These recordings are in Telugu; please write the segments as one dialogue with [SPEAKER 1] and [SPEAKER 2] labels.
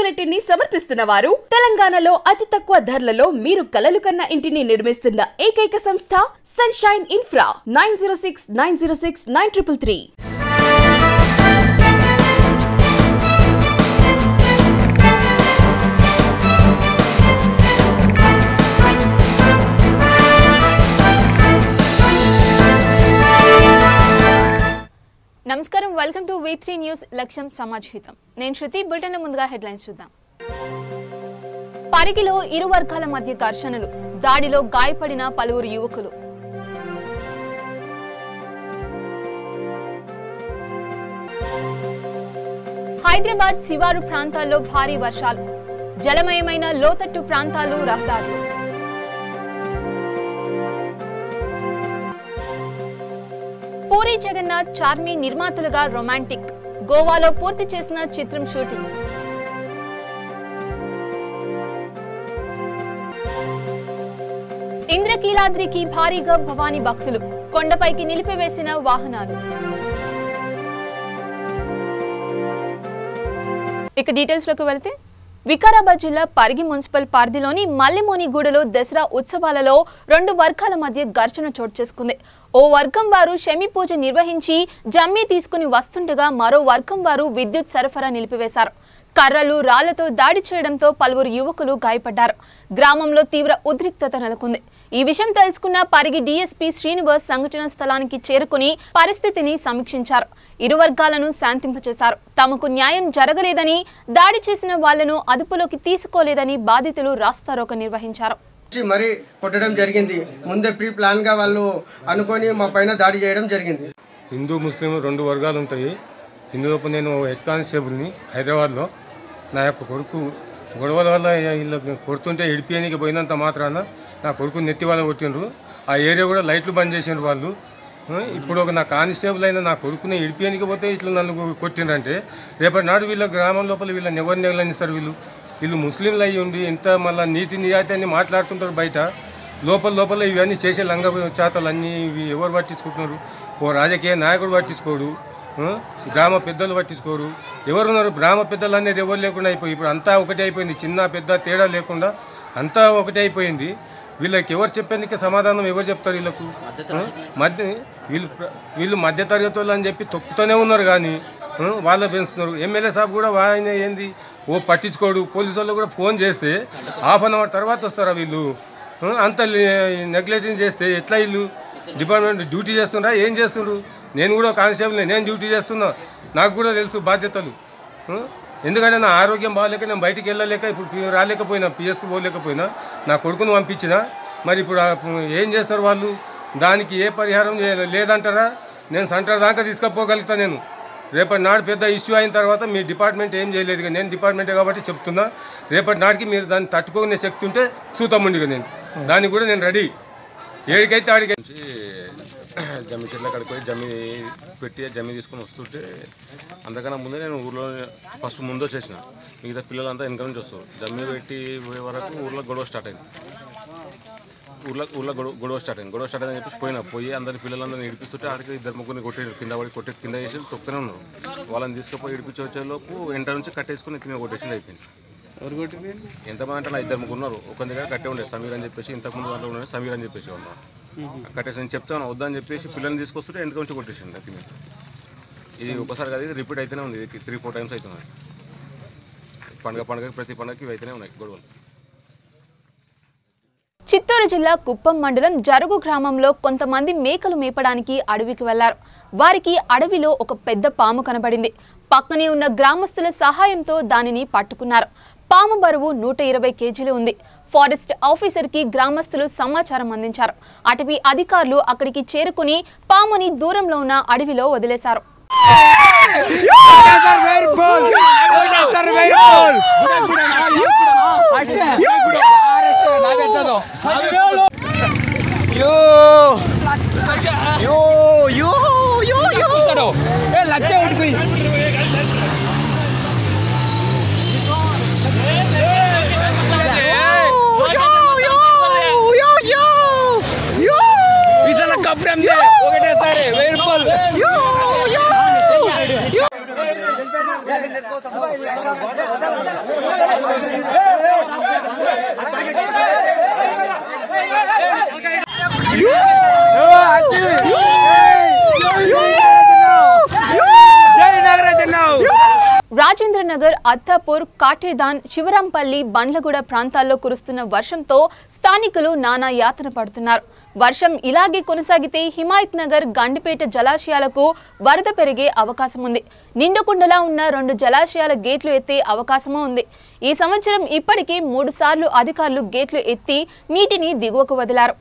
[SPEAKER 1] యూనిట్ ని సమర్పిస్తున్న వారు తెలంగాణలో అతి తక్కువ ధరలలో మీరు కలలు కన్న ఇంటిని నిర్మిస్తున్న ఏకైక సంస్థ సన్షైన్ ఇన్ఫ్రా 9069069333.
[SPEAKER 2] నమస్కారం, వెల్కమ్ టు V3 న్యూస్ లక్ష్యం సమాజ్ హితం. నేను శృతి. బులెటిన్ ముందుగా హెడ్లైన్స్ చూద్దాం. పరిగిలో ఇరు వర్గాల మధ్య ఘర్షణలు, దాడిలో గాయపడిన పలువురు యువకులు. హైదరాబాద్ శివారు ప్రాంతాల్లో భారీ వర్షాలు, జలమయమైన లోతట్టు ప్రాంతాలు, రహదారులు. పూరి జగన్నాథ్ చార్మి నిర్మాతలుగా రొమాంటిక్, గోవాలో పూర్తి చేసిన చిత్రం షూటింగ్. ఇంద్రకీలాద్రికి భారీగా భవానీ భక్తులు, కొండపైకి నిలిపివేసిన వాహనాలు. ఇక డీటెయిల్స్ లోకి వెళ్తే, వికారాబాద్ జిల్లా పరిగి మున్సిపల్ పరిధిలోని మల్లెమోనిగూడలో దసరా ఉత్సవాలలో రెండు వర్గాల మధ్య ఘర్షణ చోటు చేసుకుంది. ఓ వర్గం వారు షమి పూజ నిర్వహించి జమ్మి తీసుకుని వస్తుండగా మరో వర్గం వారు విద్యుత్ సరఫరా నిలిపివేశారు. కర్రలు, రాళ్లతో దాడి చేయడంతో పలువురు యువకులు గాయపడ్డారు. గ్రామంలో తీవ్ర ఉద్రిక్తత నెలకొంది. ఈ విషయం తెలుసుకున్న పరిగి డీఎస్పీ శ్రీనివాస్ సంఘటన స్థలానికి చేరుకుని పరిస్థితిని సమీక్షించారు. ఇరు వర్గాలను శాంతింపచేశారు. తమకు న్యాయం జరగలేదని, దాడి చేసిన వాళ్లను అదుపులోకి తీసుకోలేదని బాధితులు రాస్తారోకో నిర్వహించారు.
[SPEAKER 3] మరి కొట్టడం జరిగింది. ముందే ప్రీ ప్లాన్ గా వాళ్ళు అనుకొని మా పైన దాడి చేయడం జరిగింది.
[SPEAKER 4] హిందూ ముస్లిం రెండు వర్గాలు ఉంటాయి. ఇందులో నేను హెడ్ కానిస్టేబుల్ని హైదరాబాద్లో. నా యొక్క కొడుకు గొడవల వల్ల వీళ్ళు కొడుతుంటే ఇడిపియనికి పోయినంత మాత్రాన నా కొడుకు నెత్తి వాళ్ళ కొట్టిండ్రు. ఆ ఏరియా కూడా లైట్లు బంద్ చేసిండ్రు వాళ్ళు. ఇప్పుడు ఒక నా కానిస్టేబుల్ అయినా నా కొడుకుని ఇడిపియనికి పోతే ఇట్లా నన్ను కొట్టిండ్రంటే రేపటి నాడు వీళ్ళ గ్రామం లోపల వీళ్ళని ఎవరిని నెగలనిస్తారు? వీళ్ళు ముస్లింలు అయ్యి ఉండి ఇంత మళ్ళీ నీతి నిజాయితీ మాట్లాడుతుంటారు. బయట లోపల ఇవన్నీ చేసే లంగ చాతలు అన్నీ ఎవరు పట్టించుకుంటున్నారు? ఓ రాజకీయ నాయకుడు పట్టించుకోడు, గ్రామ పెద్దలు పట్టించుకోరు. ఎవరున్నారు? గ్రామ పెద్దలు అనేది ఎవరు లేకుండా అయిపోయి ఇప్పుడు అంతా ఒకటే అయిపోయింది. చిన్న పెద్ద తేడా లేకుండా అంతా ఒకటే అయిపోయింది. వీళ్ళకి ఎవరు చెప్పేందుకు సమాధానం ఎవరు చెప్తారు? వీళ్ళు మధ్యతరగతి వాళ్ళు అని చెప్పి తొక్కుతూనే ఉన్నారు. కానీ వాళ్ళు పెంచుతున్నారు. ఎమ్మెల్యే సాబ్ కూడా ఆయన ఏంది పట్టించుకోడు. పోలీసు వాళ్ళు కూడా ఫోన్ చేస్తే హాఫ్ అన్ అవర్ తర్వాత వస్తారా వీళ్ళు? అంత నెగ్లెక్షన్ చేస్తే ఎట్లా? వీళ్ళు డిపార్ట్మెంట్ డ్యూటీ చేస్తున్నారా? ఏం చేస్తున్నారు? నేను కూడా కానిస్టేబుల్, నేను డ్యూటీ చేస్తున్నా. నాకు కూడా తెలుసు బాధ్యతలు. ఎందుకంటే నా ఆరోగ్యం బాగాలేక నేను బయటికి వెళ్ళలేక ఇప్పుడు రాలేకపోయినా, పిఎస్కు పోలేకపోయినా, నా కొడుకును పంపించిన. మరి ఇప్పుడు ఏం చేస్తారు వాళ్ళు? దానికి ఏ పరిహారం లేదంటారా? నేను సెంటర్ దాకా తీసుకుపోగలుగుతా. నేను రేపటి నాడు పెద్ద ఇష్యూ అయిన తర్వాత మీ డిపార్ట్మెంట్ ఏం చేయలేదు. నేను డిపార్ట్మెంటే కాబట్టి చెప్తున్నా. రేపటి నాటికి మీరు దాన్ని తట్టుకోనే శక్తి ఉంటే చూతాముండిగా నేను దానికి కూడా నేను రెడీ. ఏడికైతే ఆడికి
[SPEAKER 5] జమ్మి చెట్ల కాడికి పోయి జమ్మి పెట్టి జమ్మి తీసుకొని వస్తుంటే అంతకన్నా ముందే నేను ఊర్లో ఫస్ట్ ముందు వచ్చేసిన. మిగతా పిల్లలంతా వెనక నుంచి వస్తారు. జమ్మి పెట్టి పోయే వరకు ఊర్లో గొడవ స్టార్ట్ అయింది. ఊర్లో గొడవ స్టార్ట్ అయింది అని చెప్పేసి పోయి అందరి పిల్లలందరినీ ఇడిపిస్తుంటే ఆడికి ఇద్దరు ముగ్గురిని కింద వేసి తొక్కుతూనే ఉన్నారు. వాళ్ళని తీసుకుపోయి ఇడిపించి వచ్చేలోపు ఎంట నుంచి కట్టేసుకుని కింద కొట్టేసింది అయిపోయింది. ఎవరు కొట్టింది? ఎంతమంది అంటే నా ఇద్దరు ముగ్గురు ఉన్నారు. ఒక దగ్గర కట్టే ఉండేది సమీర్ అని చెప్పేసి, ఇంతకుముందు దాంట్లో ఉండేది సమీర్ అని చెప్పేసి వాళ్ళు కట్టేసి నేను చెప్తాను వద్దని చెప్పేసి పిల్లల్ని తీసుకొస్తుంటే ఎంట నుంచి కొట్టేసింది కింద. ఇది ఒకసారి కాదు, ఇది రిపీట్ అయితేనే ఉంది. ఇది 3-4 టైమ్స్ అవుతుంది. పండుగకి ప్రతి పండుగకి ఇవి అయితేనే ఉన్నాయి గొడవలు.
[SPEAKER 2] చిత్తూరు జిల్లా కుప్పం మండలం జరుగు గ్రామంలో కొంతమంది మేకలు మేపడానికి అడవికి వెళ్లారు. వారికి అడవిలో ఒక పెద్ద పాము కనబడింది. పక్కనే ఉన్న గ్రామస్తుల సహాయంతో దానిని పట్టుకున్నారు. పాము బరువు 120 కేజీలు ఉంది. ఫారెస్ట్ ఆఫీసర్ కి గ్రామస్తులు సమాచారం అందించారు. అటవీ అధికారులు అక్కడికి చేరుకుని పాముని దూరంలో ఉన్న అడవిలో వదిలేశారు. రాజేంద్రనగర్, అత్తాపూర్, కాటేదాన్, శివరాంపల్లి, బండ్లగూడ ప్రాంతాల్లో కురుస్తున్న వర్షంతో స్థానికులు నానా యాతన పడుతున్నారు. వర్షం ఇలాగే కొనసాగితే హిమాయత్ నగర్, గండిపేట జలాశయాలకు వరద పెరిగే అవకాశం ఉంది. నిండుకుండలా ఉన్న 2 జలాశయాల గేట్లు ఎత్తే అవకాశమూ ఉంది. ఈ సంవత్సరం ఇప్పటికే 3 సార్లు అధికారులు గేట్లు ఎత్తి నీటిని దిగువకు వదిలారు.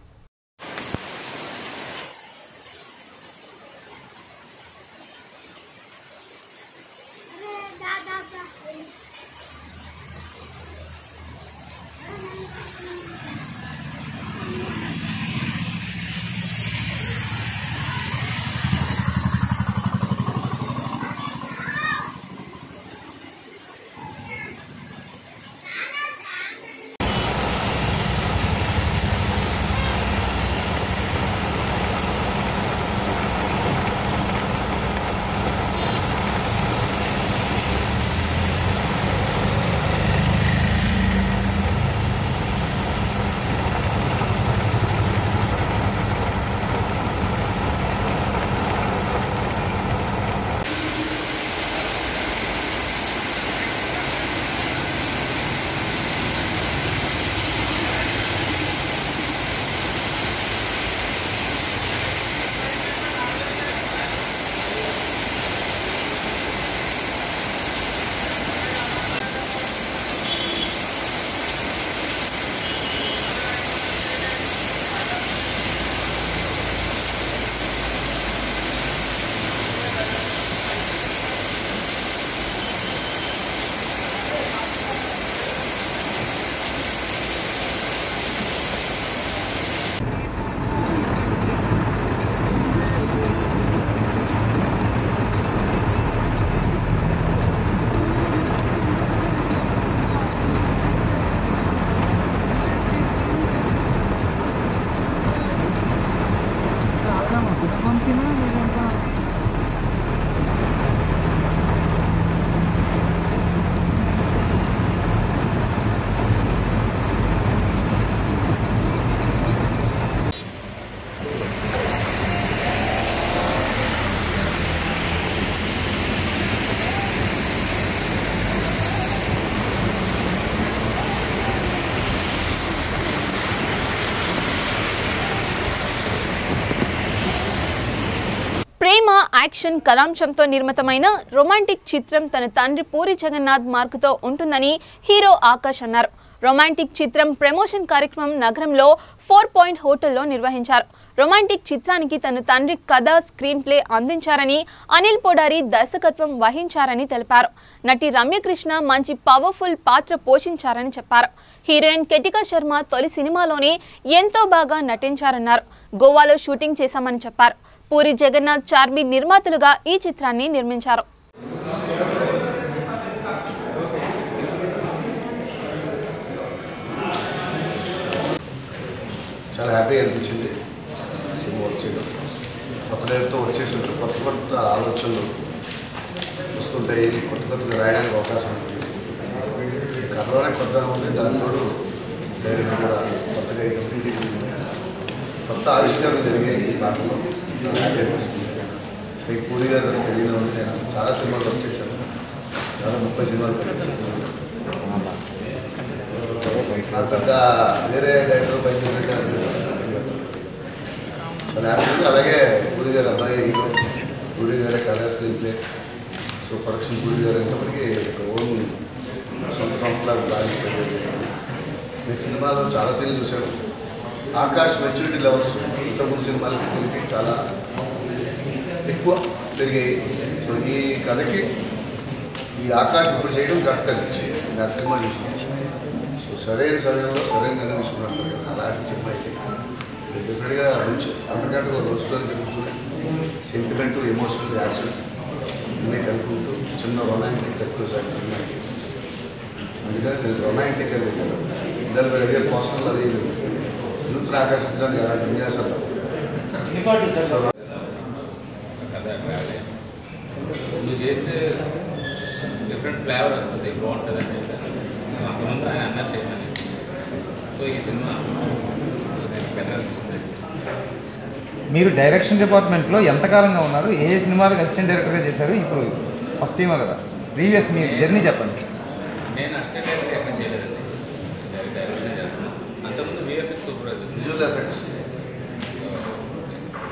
[SPEAKER 2] ప్రేమ యాక్షన్ కథాంశంతో నిర్మితమైన రొమాంటిక్ చిత్రం తన తండ్రి పూరి జగన్నాథ్ మార్కుతో ఉంటుందని హీరో ఆకాష్ అన్నారు. రొమాంటిక్ చిత్రం ప్రమోషన్ కార్యక్రమం నగరంలో 4 పాయింట్ హోటల్లో నిర్వహించారు. రొమాంటిక్ చిత్రానికి తన తండ్రి కథ, స్క్రీన్ ప్లే అందించారని, అనిల్ పొడారి దర్శకత్వం వహించారని తెలిపారు. నటి రమ్యకృష్ణ మంచి పవర్ఫుల్ పాత్ర పోషించారని చెప్పారు. హీరోయిన్ కెటికా శర్మ తొలి సినిమాలోనే ఎంతో బాగా నటించారన్నారు. గోవాలో షూటింగ్ చేశామని చెప్పారు. పూరి జగన్నాథ్, చార్మి నిర్మాతలుగా ఈ చిత్రాన్ని నిర్మించారు.
[SPEAKER 6] చాలా హ్యాపీ అనిపించింది సినిమా వచ్చేయడం. కొత్త డైరెక్టర్తో వచ్చేసి కొత్త కొత్త ఆలోచనలు వస్తుంటాయి, కొత్తగా రాయడానికి అవకాశం ఉంటుంది. కథలోనే కొత్తగా ఉంది, దాంట్లో డైరెక్టర్ కూడా కొత్తగా కొత్త ఆవిష్కరణ జరిగాయి ఈ పాటలో. హ్యాపీ అనిపిస్తుంది. మీకు పూరి గారు తెలియదు అంటే చాలా సినిమాలు వచ్చేసాను, చాలా 30 సినిమాలు వచ్చేసాను. పెద్ద వేరే డైరెక్టర్ పనిచేసే చాలా హ్యాపీ. అలాగే పూరి గారు అబ్బాయి హీరో, పూరి గారే కథ, screen play, so production puri గారు ఎంతమందికి ఓన్ సొంత సంస్థలకు ప్రారంభించారు. మీ సినిమాలో చాలా సీన్లు చూశాను. ఆకాష్ మెచ్యూరిటీ లెవెల్స్ ఇంతకుముందు సినిమాలకి దీనికి చాలా ఎక్కువ పెరిగాయి. సో ఈ కథకి ఈ ఆకాష్ ఇప్పుడు చేయడం కరెక్ట్ అనిపించింది నాకు సినిమా చూసి. సో సరైన సమయంలో సరైన నిర్ణయం తీసుకున్నాను కదా, అలాంటి సినిమా అయితే డెఫినెట్గా మంచి అంతకంటే ఒక రోజు స్టోరీ చెప్పుకుంటే సెంటిమెంటు, ఎమోషనల్, యాక్షన్ అన్నీ కలుపుకుంటూ చిన్న రొమాంటిక్ టచ్తో సాగి సినిమాకి. అందుకని నేను రొమాంటిక్ అది ఇద్దరు వేరే పర్సనల్ అది యూత్ని ఆకర్షించడానికి అలాంటి విన్యాసాలు
[SPEAKER 7] నువ్వు చేస్తే డిఫరెంట్ ఫ్లేవర్ వస్తుంది, బాగుంటుంది అంటే ఈ సినిమా పెద్దగా
[SPEAKER 8] మీరు డైరెక్షన్ డిపార్ట్మెంట్లో ఎంతకాలంగా ఉన్నారు? ఏ సినిమాలకు అసిస్టెంట్ డైరెక్టర్గా చేశారు? ఇప్పుడు ఫస్ట్ టైమా కదా? ప్రీవియస్ మీ జర్నీ చెప్పండి.
[SPEAKER 7] నేను అసిస్టెంట్ డైరెక్టర్ ఎక్కడ చేయలేదండి, డైరెక్షన్ చేస్తున్నాను. అంతకుముందు విఎఫ్ఎక్స్ సూపర్వైజర్,
[SPEAKER 6] విజువల్ ఎఫెక్ట్స్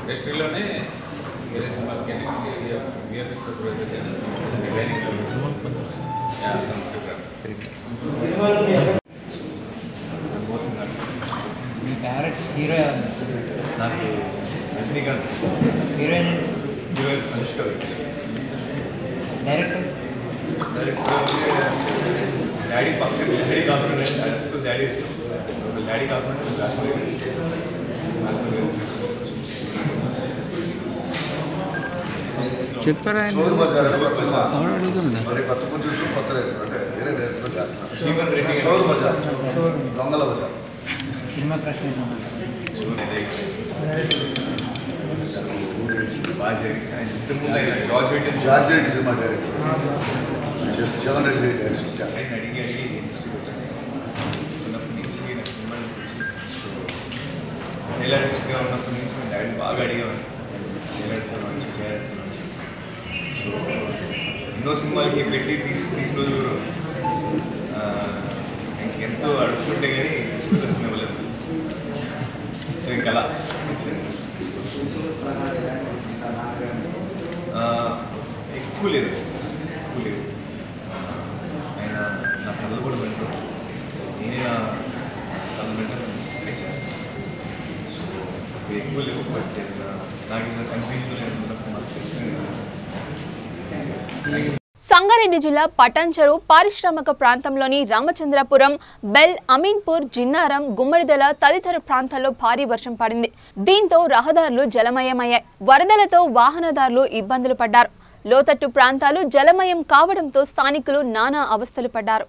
[SPEAKER 7] ఇండస్ట్రీలోనే వేరే సినిమాలకి విఎఫ్ఎక్స్ సూపర్వైజర్
[SPEAKER 9] మీ ఫేవరెట్ హీరో
[SPEAKER 5] నాకు Rajinikanth,
[SPEAKER 9] heroine
[SPEAKER 5] heroine Anushka,
[SPEAKER 9] director
[SPEAKER 5] daddy పక్కన డాడీ కాకుండా డాడీ ఇష్టం, డాడీ కాకుండా
[SPEAKER 9] చెప్పారా?
[SPEAKER 6] చోరు బజార్ మరి కొత్త ప్రొడ్యూసర్ కొత్త రైతులు అంటే వేరే రైతులు చేస్తున్నారు. చోరు బజార్, దొంగల బజార్
[SPEAKER 9] సినిమా ప్రశ్న
[SPEAKER 5] బాగా జరిగింది. ఇంతకుముందు ఆయన
[SPEAKER 6] George Reddy cinema director Jagan Reddy direction చేస్తారు.
[SPEAKER 5] ఆయన అడిగి ఇండస్ట్రీకి వచ్చింది. చిన్నప్పటి నుంచి నాకు సినిమాలు వచ్చి టైలర్స్గా ఉన్నప్పటి నుంచి మా డాడీ బాగా అడిగేవాడిని, టైలర్స్ నుంచి చేయాల్సి నుంచి. సో ఎన్నో సినిమాలకి పెట్టి తీసిన రోజులు ఎంతో అడుగుతుంటే కానీ చూసిన ఇవ్వలేదు. సో ఇంకా అలా ఎక్కువ లేదు. ఆయన నా కథలు కూడా వింటారు, నేనే నా కథలు వింటాను, ట్రై చేస్తాను. సో ఎక్కువ లేవు, బట్ నాకు ఇంకా కన్ఫ్యూజన్ లేదు.
[SPEAKER 2] సంగారెడ్డి జిల్లా పటాన్చెరు పారిశ్రామిక ప్రాంతంలోని రామచంద్రపురం, బెల్, అమీన్పూర్, జిన్నారం, గుమ్మడిదల తదితర ప్రాంతాల్లో భారీ వర్షం పడింది. దీంతో రహదారులు జలమయమయ్యాయి. వరదలతో వాహనదారులు ఇబ్బందులు పడ్డారు. లోతట్టు ప్రాంతాలు జలమయం కావడంతో స్థానికులు నానా అవస్థలు పడ్డారు.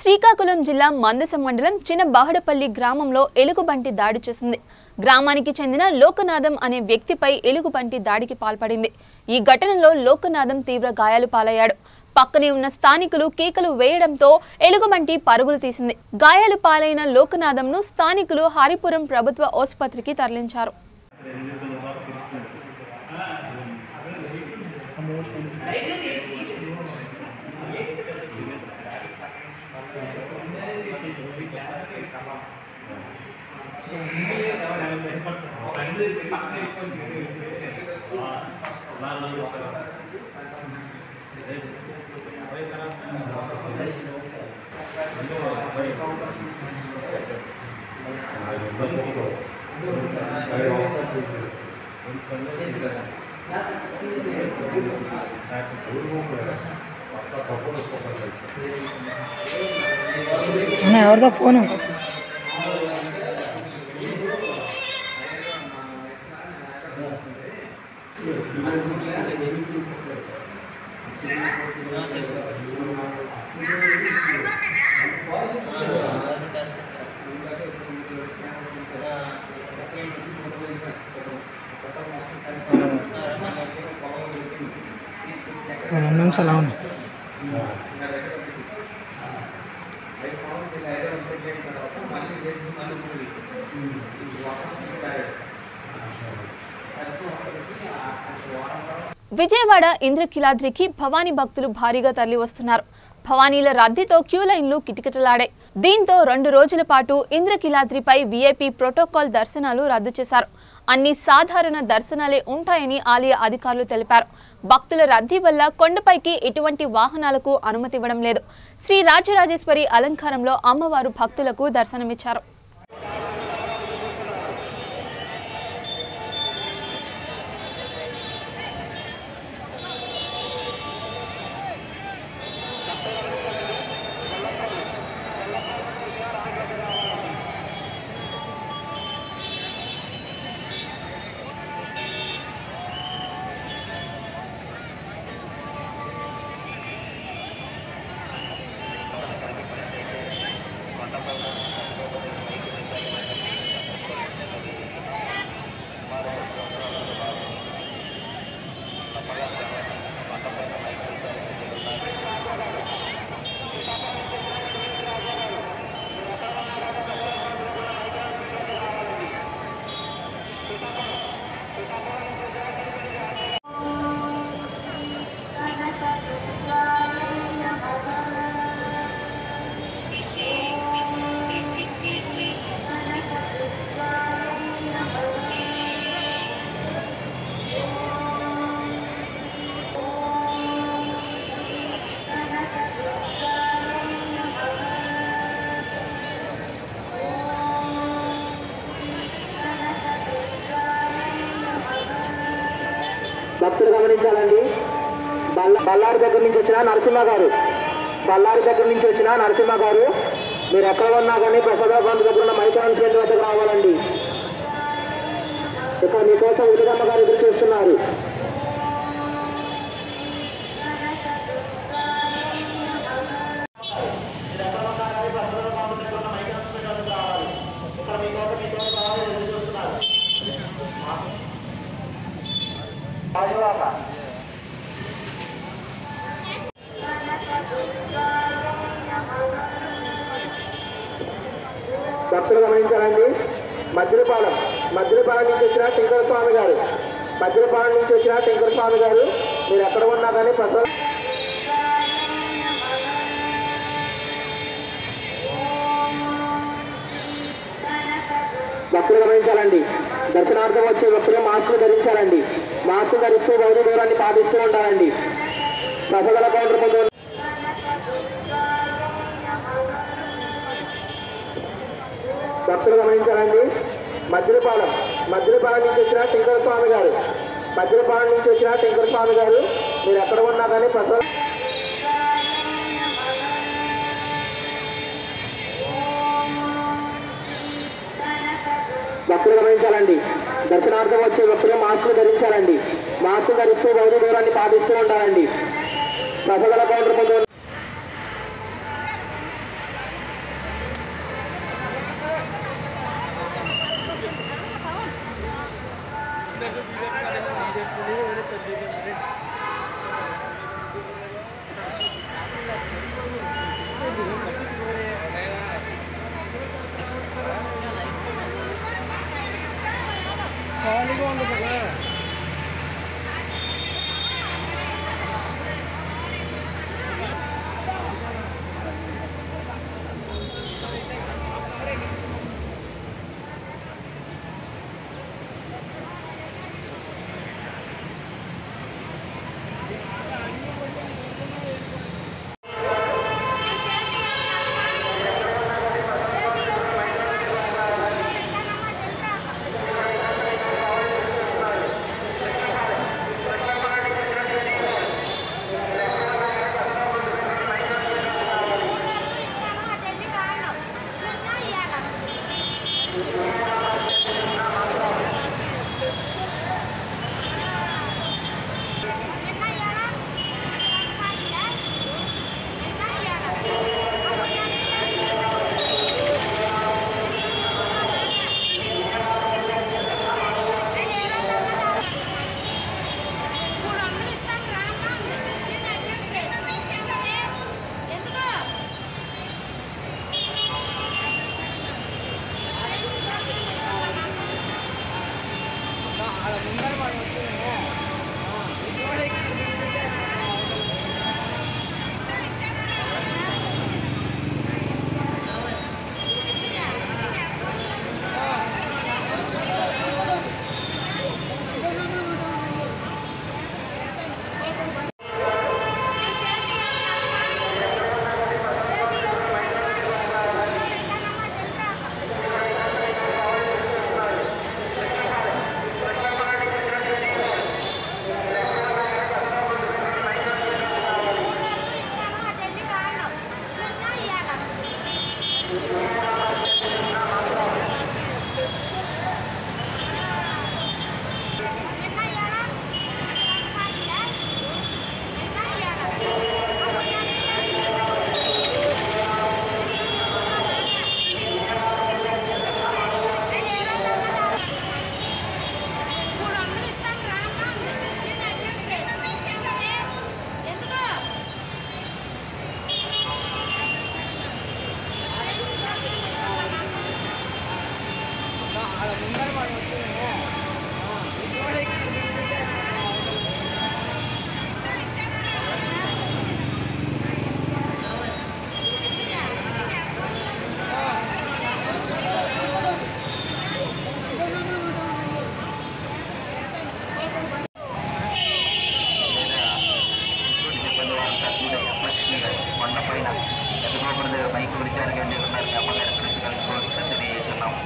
[SPEAKER 2] శ్రీకాకుళం జిల్లా మందస మండలం చిన్న బాహడపల్లి గ్రామంలో ఎలుగుబంటి దాడి చేసింది. గ్రామానికి చెందిన లోకనాథం అనే వ్యక్తిపై ఎలుగుబంటి దాడికి పాల్పడింది. ఈ ఘటనలో లోకనాథం తీవ్ర గాయాలు పాలయ్యాడు. పక్కనే ఉన్న స్థానికులు కేకలు వేయడంతో ఎలుగుబంటి పరుగులు తీసింది. గాయాలు పాలైన లోకనాథంను స్థానికులు హరిపురం ప్రభుత్వ ఆసుపత్రికి తరలించారు.
[SPEAKER 10] అన్న ఎవరిదో ఫోను రెండు నిమిషాలు అవును
[SPEAKER 2] విజయవాడ ఇంద్రకీలాద్రికి భవానీ భక్తులు భారీగా తరలి వస్తున్నారు. భవానీల రద్దీతో క్యూ లైన్లు కిటకిటలాడాయి. దీంతో 2 రోజుల పాటు ఇంద్రకీలాద్రిపై వీఐపీ ప్రోటోకాల్ దర్శనాలు రద్దు చేశారు. అన్ని సాధారణ దర్శనాలే ఉంటాయని ఆలయ అధికారులు తెలిపారు. భక్తుల రద్దీ వల్ల కొండపైకి ఎటువంటి వాహనాలకు అనుమతి ఇవ్వడం లేదు. శ్రీ రాజరాజేశ్వరి అలంకారంలో అమ్మవారు భక్తులకు దర్శనమిచ్చారు.
[SPEAKER 11] భక్తులు గమనించాలండి. బళ్ళారి దగ్గర నుంచి వచ్చిన నరసింహ గారు, బళ్ళారి దగ్గర నుంచి వచ్చిన నరసింహ గారు, మీరు ఎక్కడ ఉన్నా కానీ ప్రసాద బంధు దగ్గర ఉన్న మైకాన్ కేంద్ర వద్దకు రావాలండి. ఇక మీకోసం ఉలిగమ్మ గారు ఎదురు చూస్తున్నారు. భక్తులు గమనించాలండి. మద్దిలపాలెం నుంచి వచ్చిన టింకర స్వామి గారు, మద్దిలపాలెం నుంచి వచ్చిన టింకర స్వామి గారు, మీరు ఎక్కడ ఉన్నా కానీ ప్రసాద్ భక్తులు గమనించాలండి. దర్శనార్థం వచ్చే భక్తులు మాస్కులు ధరించాలండి. మాస్కులు ధరిస్తూ భౌతిక దూరాన్ని పాటిస్తూ ఉండాలండి. ప్రసాదాల కౌంటర్ ముందు భక్తులు గమనించాలండి. మద్దిలపాలెం నుంచి వచ్చిన టింకర స్వామి గారు, మద్దిలపాలెం నుంచి వచ్చిన టింకర స్వామి గారు, మీరు ఎక్కడ ఉన్నా కానీ ప్రసాద్ భక్తులు గమనించాలండి. దర్శనార్థం వచ్చే భక్తులు మాస్కులు ధరించాలండి. మాస్కులు ధరిస్తూ భౌతిక దూరాన్ని పాటిస్తూ ఉండాలండి. ప్రసాదాల కౌంటర్ ముందు తెలియజేస్తున్నాము.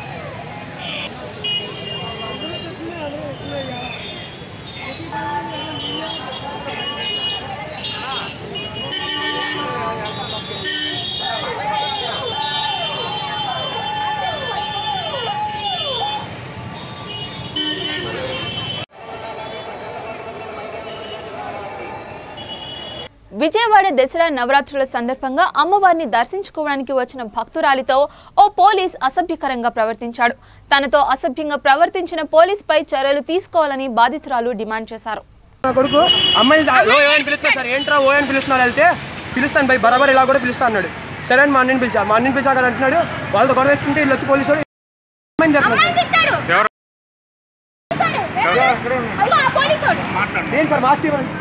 [SPEAKER 2] విజయవాడ దసరా నవరాత్రుల సందర్భంగా అమ్మవారిని దర్శించుకోవడానికి వచ్చిన భక్తురాలితో ఓ పోలీస్ అసభ్యకరంగా ప్రవర్తించాడు. తనతో అసభ్యంగా ప్రవర్తించిన పోలీసుపై చర్యలు తీసుకోవాలని బాధితురాలు డిమాండ్ చేశారు.
[SPEAKER 12] కొడుకు అమ్మాయిని పిలుస్తా సార్, ఏంట్రా ఓ అని పిలుస్తున్నా వెళ్తే పిలుస్తాను బై బరాబర్ ఇలా కూడా పిలుస్తా అన్నాడు. సరే అని మా అన్నని పిలిచాక అంటున్నాడు వాళ్ళతో గొడవ వేసుకుంటే వీళ్ళు వచ్చి పోలీసు ఏం సార్ మాస్క్ ఇవ్వండి.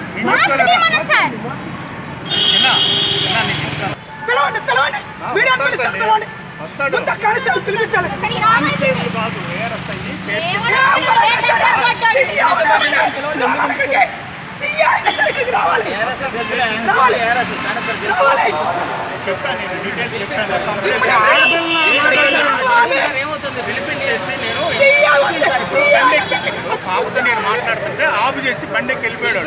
[SPEAKER 13] కాకపోతే నేను మాట్లాడుతుంటే ఆపు చేసి బండికి వెళ్ళిపోయాడు.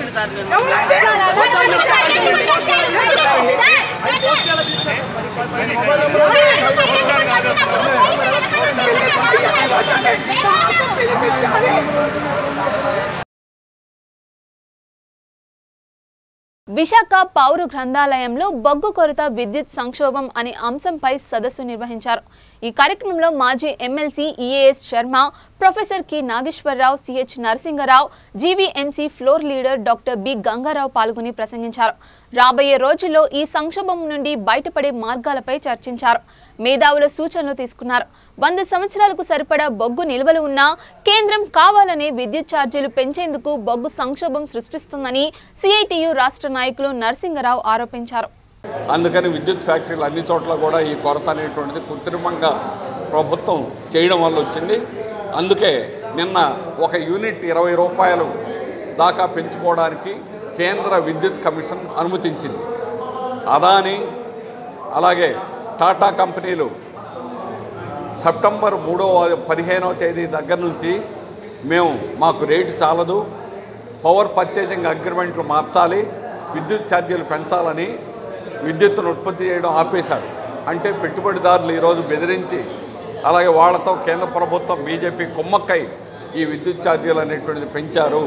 [SPEAKER 2] విశాఖ పౌర గ్రంథాలయంలో బొగ్గు కొరత విద్యుత్ సంక్షోభం అనే అంశంపై సదస్సు నిర్వహించారు. ఈ కార్యక్రమంలో మాజీ MLC EAS Sarma, professor K Nageswara Rao, CH Narasinga Rao, GVMC floor leader doctor B Ganga Rao పాల్గొని ప్రసంగించారు. రాబోయే రోజుల్లో ఈ సంక్షోభం నుండి బయటపడే మార్గాలపై చర్చించారు. మేధావుల సూచనలు తీసుకున్నారు. 100 సంవత్సరాలకు సరిపడా బొగ్గు నిల్వలు ఉన్నా కేంద్రం కావాలనే విద్యుత్ ఛార్జీలు పెంచేందుకు బొగ్గు సంక్షోభం సృష్టిస్తుందని సిఐటియు రాష్ట్ర నాయకులు నరసింగరావు ఆరోపించారు.
[SPEAKER 14] అందుకని విద్యుత్ ఫ్యాక్టరీలు అన్ని చోట్ల కూడా ఈ కొరత అనేటువంటిది కృత్రిమంగా ప్రభుత్వం చేయడం వల్ల వచ్చింది. అందుకే నిన్న ఒక యూనిట్ 20 రూపాయలు దాకా పెంచుకోవడానికి కేంద్ర విద్యుత్ కమిషన్ అనుమతించింది. అదాని అలాగే టాటా కంపెనీలు సెప్టెంబర్ 15వ తేదీ దగ్గర నుంచి మాకు రేటు చాలదు, పవర్ పర్చేజింగ్ అగ్రిమెంట్లు మార్చాలి, విద్యుత్ ఛార్జీలు పెంచాలని విద్యుత్తును ఉత్పత్తి చేయడం ఆపేశారు. అంటే పెట్టుబడిదారులు ఈరోజు బెదిరించి అలాగే వాళ్లతో కేంద్ర ప్రభుత్వం బీజేపీ కుమ్మక్కై ఈ విద్యుత్ ఛార్జీలు అనేటువంటిది పెంచారు.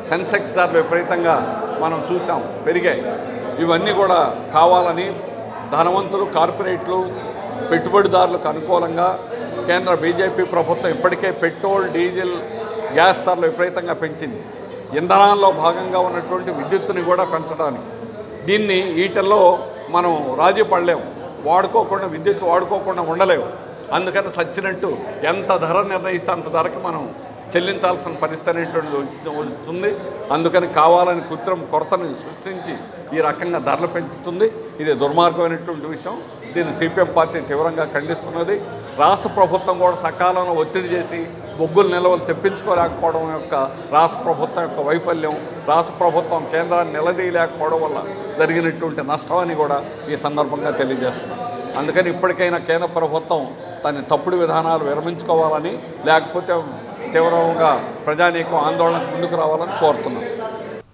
[SPEAKER 14] సెన్సెక్స్ ధరలు విపరీతంగా మనం చూసాం పెరిగాయి. ఇవన్నీ కూడా కావాలని ధనవంతులు, కార్పొరేట్లు, పెట్టుబడిదారులకు అనుకూలంగా కేంద్ర బీజేపీ ప్రభుత్వం ఇప్పటికే పెట్రోల్, డీజిల్, గ్యాస్ ధరలు విపరీతంగా పెంచింది. ఇంధనాల్లో భాగంగా ఉన్నటువంటి విద్యుత్తుని కూడా పెంచడానికి దీన్ని వీటిల్లో మనం రాజీ పడలేము. విద్యుత్ వాడుకోకుండా ఉండలేము. అందుకని సచ్చినట్టు ఎంత ధర నిర్ణయిస్తే అంత ధరకి మనం చెల్లించాల్సిన పరిస్థితి అనేటువంటిది వస్తుంది. అందుకని కావాలని కొరతను సృష్టించి ఈ రకంగా ధరలు పెంచుతుంది. ఇది దుర్మార్గమైనటువంటి విషయం. దీన్ని సిపిఎం పార్టీ తీవ్రంగా ఖండిస్తున్నది. రాష్ట్ర ప్రభుత్వం కూడా సకాలంలో ఒత్తిడి చేసి బొగ్గుల నిల్వలు తెప్పించుకోలేకపోవడం యొక్క రాష్ట్ర ప్రభుత్వం యొక్క వైఫల్యం, రాష్ట్ర ప్రభుత్వం కేంద్రాన్ని నిలదీయలేకపోవడం వల్ల జరిగినటువంటి నష్టాన్ని కూడా ఈ సందర్భంగా తెలియజేస్తున్నాం. అందుకని ఇప్పటికైనా కేంద్ర ప్రభుత్వం తన తప్పుడు విధానాలు విరమించుకోవాలని, లేకపోతే తీవ్రంగా ప్రజానీకం ఆందోళనకు ముందుకు రావాలని కోరుతున్నాం.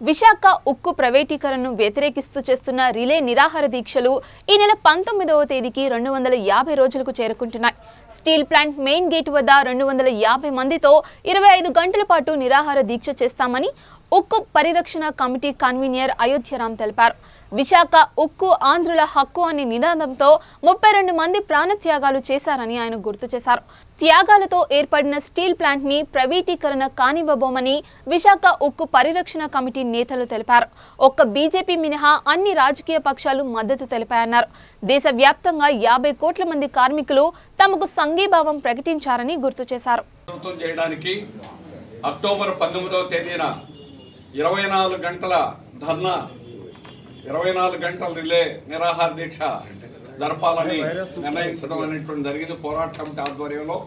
[SPEAKER 2] విశాఖ ఉక్కు ప్రైవేటీకరణను వ్యతిరేకిస్తూ చేస్తున్న రిలే నిరాహార దీక్షలు ఈ నెల 19వ తేదీకి 250 రోజులకు చేరుకుంటున్నాయి. స్టీల్ ప్లాంట్ మెయిన్ గేట్ వద్ద 250 మందితో 25 గంటల పాటు నిరాహార దీక్ష చేస్తామని ఉక్కు పరిరక్షణ కమిటీ కన్వీనర్ అయోధ్యరామ్ తెలిపారు. విశాఖ ఉక్కు ఆంధ్రుల హక్కు అనే నినాదంతో 32 మంది ప్రాణత్యాగాలు చేశారని ఆయన గుర్తు చేశారు. త్యాగాలతో ఏర్పడిన స్టీల్ ప్లాంట్ ని ప్రైవేటీకరణ కానివ్వబోమని విశాఖ ఉక్కు పరిరక్షణ కమిటీ నేతలు తెలిపారు. ఒక్క బీజేపీ మినహా అన్ని రాజకీయ పక్షాలు మద్దతు తెలిపాయన్నారు. దేశవ్యాప్తంగా 50 కోట్ల మంది కార్మికులు తమకు సంఘీభావం ప్రకటించారని గుర్తు చేశారు.
[SPEAKER 14] అక్టోబర్ 19వ తేదీన 24 గంటల ధర్నా, 24 గంటల రిలే నిరాహార దీక్ష జరపాలని నిర్ణయించడం అనేటువంటి జరిగింది పోరాట కమిటీ ఆధ్వర్యంలో.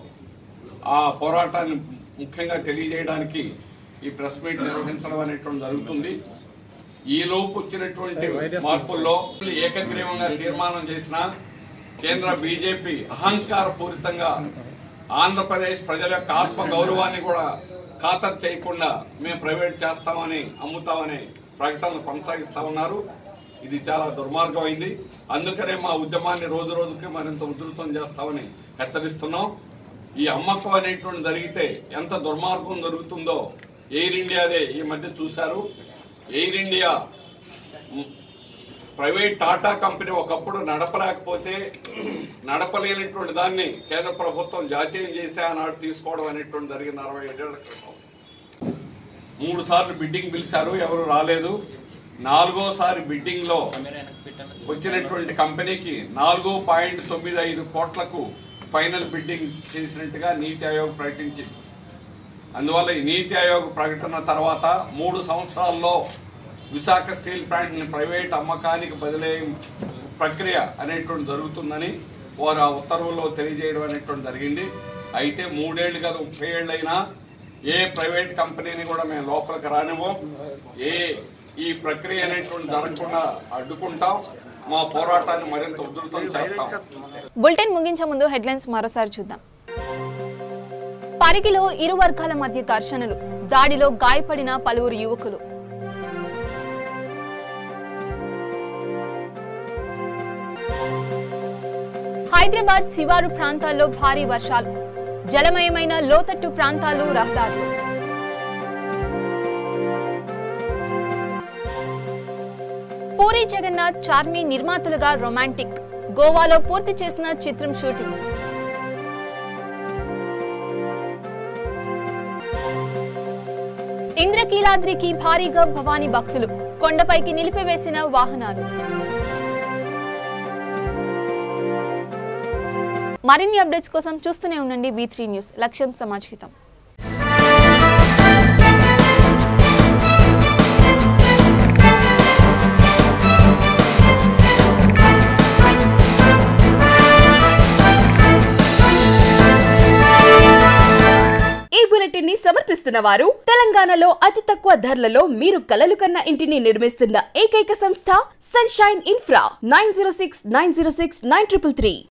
[SPEAKER 14] ఆ పోరాటాన్ని ముఖ్యంగా తెలియజేయడానికి ఈ ప్రెస్ మీట్ నిర్వహించడం అనేటువంటి జరుగుతుంది. ఈ లోపు వచ్చినటువంటి మార్పుల్లో ఏకగ్రీవంగా తీర్మానం చేసిన కేంద్ర బీజేపీ అహంకారపూరితంగా ఆంధ్రప్రదేశ్ ప్రజల యొక్క ఆత్మ గౌరవాన్ని కూడా ఖాతరు చేయకుండా మేము ప్రైవేట్ చేస్తామని అమ్ముతామని ప్రకటనలు కొనసాగిస్తా ఉన్నారు. ఇది చాలా దుర్మార్గం అయింది. అందుకనే మా ఉద్యమాన్ని రోజు రోజుకి మరింత ఉధృతం చేస్తామని హెచ్చరిస్తున్నాం. ఈ అమ్మకం అనేటువంటి జరిగితే ఎంత దుర్మార్గం జరుగుతుందో ఎయిర్ ఇండియాదే ఈ మధ్య చూశారు. Air India private Tata company ఒకప్పుడు నడపలేకపోతే నడపలేనటువంటి దాన్ని కేంద్ర ప్రభుత్వం జాతీయం చేసే ఆనాడు తీసుకోవడం అనేటువంటి జరిగింది 67 ఏళ్ల క్రితం. 3 సార్లు బిడ్డింగ్ పిలిచారు, ఎవరు రాలేదు. 4వ బిడ్డింగ్ లో వచ్చినటువంటి కంపెనీకి 4.95 కోట్లకు ఫైనల్ బిడ్డింగ్ చేసినట్టుగా నీతి ఆయోగ్ ప్రకటించింది. అందువల్ల ఈ నీతి ఆయోగ్ ప్రకటన తర్వాత 3 సంవత్సరాల్లో విశాఖ స్టీల్ ప్లాంట్ ని ప్రైవేట్ అమ్మకానికి బదిలీ ప్రక్రియ అనేటువంటి జరుగుతుందని వారు ఆ ఉత్తర్వుల్లో తెలియజేయడం అనేటువంటి జరిగింది. అయితే 3 ఏళ్లు కాదు 30 ఏళ్ళైనా ఏ ప్రైవేట్ కంపెనీని కూడా మేము లోపలికి రానివ్వం. ఈ ప్రక్రియ అనేటువంటి జరగకుండా అడ్డుకుంటాం. మా పోరాటాన్ని మరింత ఉధృతం చేస్తాం.
[SPEAKER 2] బులెటిన్ ముగించే ముందు హెడ్లైన్స్ మరోసారి చూద్దాం. పరిగిలో ఇరు వర్గాల మధ్య ఘర్షణలు, దాడిలో గాయపడిన పలువురు యువకులు. హైదరాబాద్ శివారు ప్రాంతాల్లో భారీ వర్షాలు, జలమయమైన లోతట్టు ప్రాంతాలు, రహదారులు. పూరి జగన్నాథ్ చార్మి నిర్మాతలుగా రొమాంటిక్, గోవాలో పూర్తి చేసిన చిత్రం షూటింగ్. ఇంద్రకీలాద్రికి భారీగా భవానీ భక్తులు, కొండపైకి నిలిపివేసిన వాహనాలు. మరిన్ని అప్డేట్స్ కోసం చూస్తూనే ఉండండి V3 న్యూస్. లక్ష్యం సమాజహితం.
[SPEAKER 1] ఈ బులెటిన్ ని సమర్పిస్తున్న వారు తెలంగాణలో అతి తక్కువ ధరలలో మీరు కలలు కన్న ఇంటిని నిర్మిస్తున్న ఏకైక సంస్థ సన్షైన్ ఇన్ఫ్రా 9069069333.